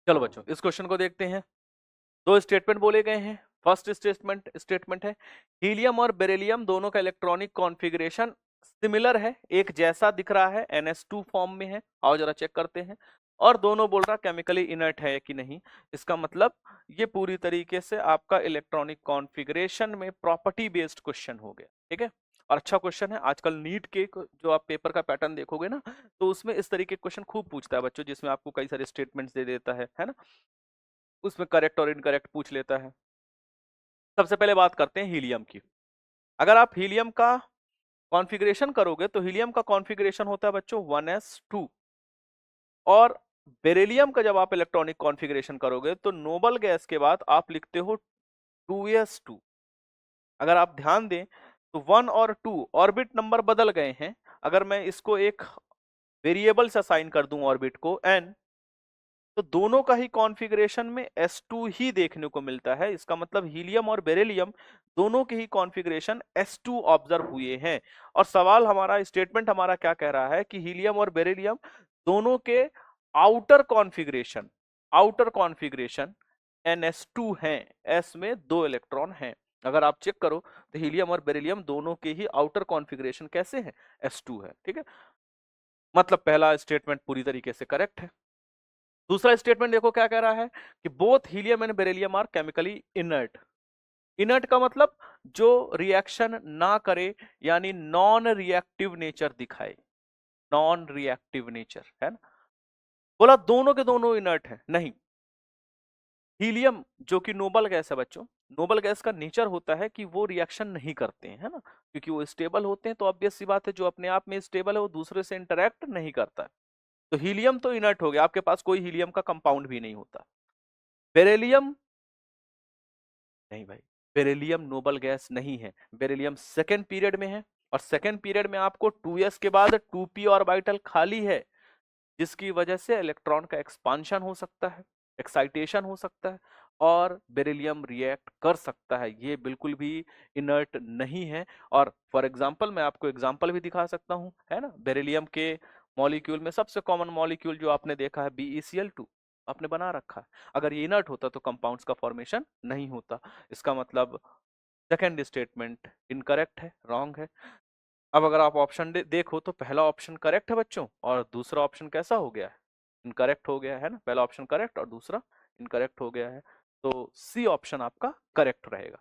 चलो बच्चों इस क्वेश्चन को देखते हैं। दो स्टेटमेंट बोले गए हैं। फर्स्ट स्टेटमेंट है हीलियम और बेरिलियम दोनों का इलेक्ट्रॉनिक कॉन्फ़िगरेशन सिमिलर है, एक जैसा दिख रहा है, NH2 फॉर्म में है। आओ जरा चेक करते हैं। और दोनों बोल रहा केमिकली इनर्ट है कि नहीं। इसका मतलब ये पूरी तरीके से आपका इलेक्ट्रॉनिक कॉन्फ़िगरेशन में प्रॉपर्टी बेस्ड क्वेश्चन हो गया। ठीक है, और अच्छा क्वेश्चन है। आजकल नीट के जो आप पेपर का पैटर्न देखोगे ना, तो उसमें इस तरीके के क्वेश्चन खूब पूछता है बच्चों, जिसमें आपको कई सारे स्टेटमेंट्स दे देता है ना, उसमें करेक्ट और इनकरेक्ट पूछ लेता है। सबसे पहले बात करते हैं हीलियम की। अगर आप हीलियम का कॉन्फ़िगरेशन करोगे तो हीलियम का कॉन्फ़िगरेशन होता है बच्चों 1s2। और बेरिलियम का जब आप इलेक्ट्रॉनिक कॉन्फ़िगरेशन करोगे तो नोबल गैस के बाद आप लिखते हो 2s2। अगर आप ध्यान दें तो 1 और 2 ऑर्बिट नंबर बदल गए हैं। अगर मैं इसको एक वेरिएबल से असाइन कर दूं ऑर्बिट को n, तो दोनों का ही कॉन्फ़िगरेशन में s2 ही देखने को मिलता है। इसका मतलब हीलियम और बेरिलियम दोनों के ही कॉन्फ़िगरेशन s2 ऑब्जर्व हुए हैं। और सवाल हमारा, स्टेटमेंट हमारा क्या कह रहा है कि हीलियम और बेरिलियम दोनों के आउटर कॉन्फ़िगरेशन ns2 हैं, s में 2 इलेक्ट्रॉन हैं। अगर आप चेक करो तो हीलियम और बेरिलियम दोनों के ही आउटर कॉन्फ़िगरेशन कैसे हैं, s2 है। ठीक है, मतलब पहला स्टेटमेंट पूरी तरीके से करेक्ट है। दूसरा स्टेटमेंट देखो क्या कह रहा है कि both helium and beryllium are chemically inert. Inert का मतलब जो रिएक्शन ना करे, यानी नॉन रिएक्टिव नेचर दिखाए, नॉन रिएक्टिव नेचर है ना। बोला दोनों के दोनों इनर्ट है, नहीं। हीलियम जो कि नोबल गैस है बच्चों, नोबल गैस का नेचर होता है कि वो रिएक्शन नहीं करते हैं, है ना, क्योंकि वो स्टेबल होते हैं। तो ऑब्वियस सी बात है, जो अपने आप में स्टेबल है वो दूसरे से इंटरेक्ट नहीं करता है। तो हीलियम तो इनर्ट हो गया, आपके पास कोई हीलियम का कंपाउंड भी नहीं होता। बेरिलियम नहीं भाई, बेरिलियम नोबल गैस नहीं है। बेरिलियम सेकेंड पीरियड में है, और सेकेंड पीरियड में आपको 2s के बाद 2p ऑर्बिटल खाली है, जिसकी वजह से इलेक्ट्रॉन का एक्सपांशन हो सकता है, एक्साइटेशन हो सकता है, और बेरिलियम रिएक्ट कर सकता है। ये बिल्कुल भी इनर्ट नहीं है। और फॉर एग्जांपल मैं आपको एग्जांपल भी दिखा सकता हूं, है ना। बेरिलियम के मॉलिक्यूल में सबसे कॉमन मॉलिक्यूल जो आपने देखा है BeCl2 आपने बना रखा है। अगर ये इनर्ट होता तो कंपाउंड्स का फॉर्मेशन नहीं होता। इसका मतलब सेकेंड स्टेटमेंट इनकरेक्ट है, रॉन्ग है। अब अगर आप ऑप्शन देखो तो पहला ऑप्शन करेक्ट है बच्चों, और दूसरा ऑप्शन कैसा हो गया है, इनकरेक्ट हो गया है ना। पहला ऑप्शन करेक्ट और दूसरा इनकरेक्ट हो गया है। तो सी ऑप्शन आपका करेक्ट रहेगा।